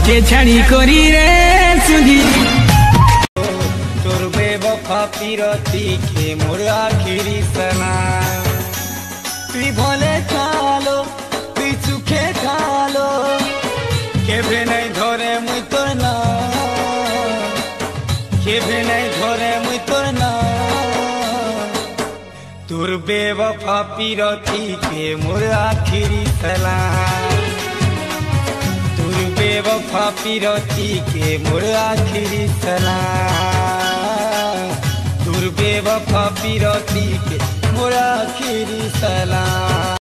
के छाड़ी करी रे सुधी तोर बेवफा पिरती के मोर आखिरी सना तुई भले खालो तुई सुखे खालो केभे नहीं धरे मुई तोर ना केभे नहीं धरे मुई तोर ना तोर बेवफा पिरती के मोर आखिरी सलाम तोर बेवफा पिरती के मोर आखिरी सलाम तोर बेवफा पिरती के मोर आखिरी सलाम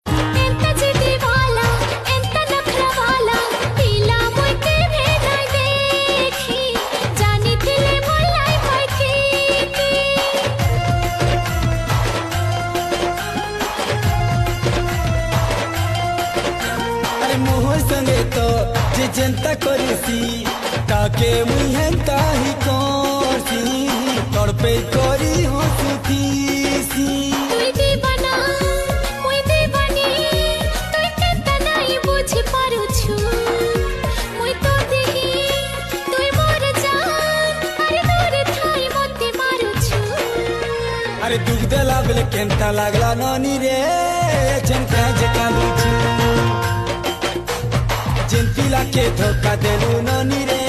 मोहर संगे तो जे जनता करेसी ताके मुई हेंता ही करसी तड़पे करी हंसतीसी तुई दीवाना मुई दीवानी तुई केता नहीं बुझ पारुछु मुई तो देही तुई मोर जान अरे दूर थाई मते मारुछु अरे दुख देला बेले केंता लागला नानी रे जनता जे कांदुछु जिनपिला के धोखा देलू नानी रे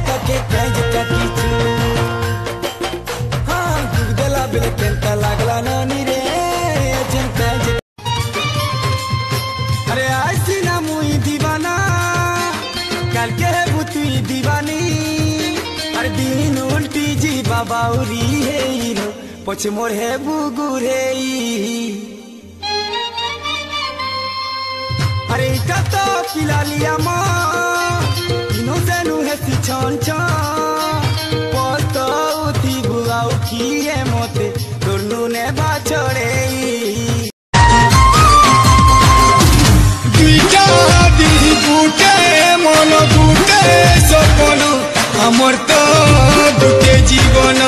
तके काज काकीचू हाँ दुख देला बेले केंता लागला नानी रे जिनका अरे आइसी ना मुई दीवाना कल के है बुतुई दीवानी अरे दिन उल्टी जी बाबा उरी है हीरो पछ मोर है बुगुरे अरे इटा तो पिला लिया माँ इनो से नु है सी छान छान पतो उठी बुआ उठी है मोते तुरनु ने बाचड़े दुईटा दिल गुटे मन गुटे सपन अमर तो दुटे जीवन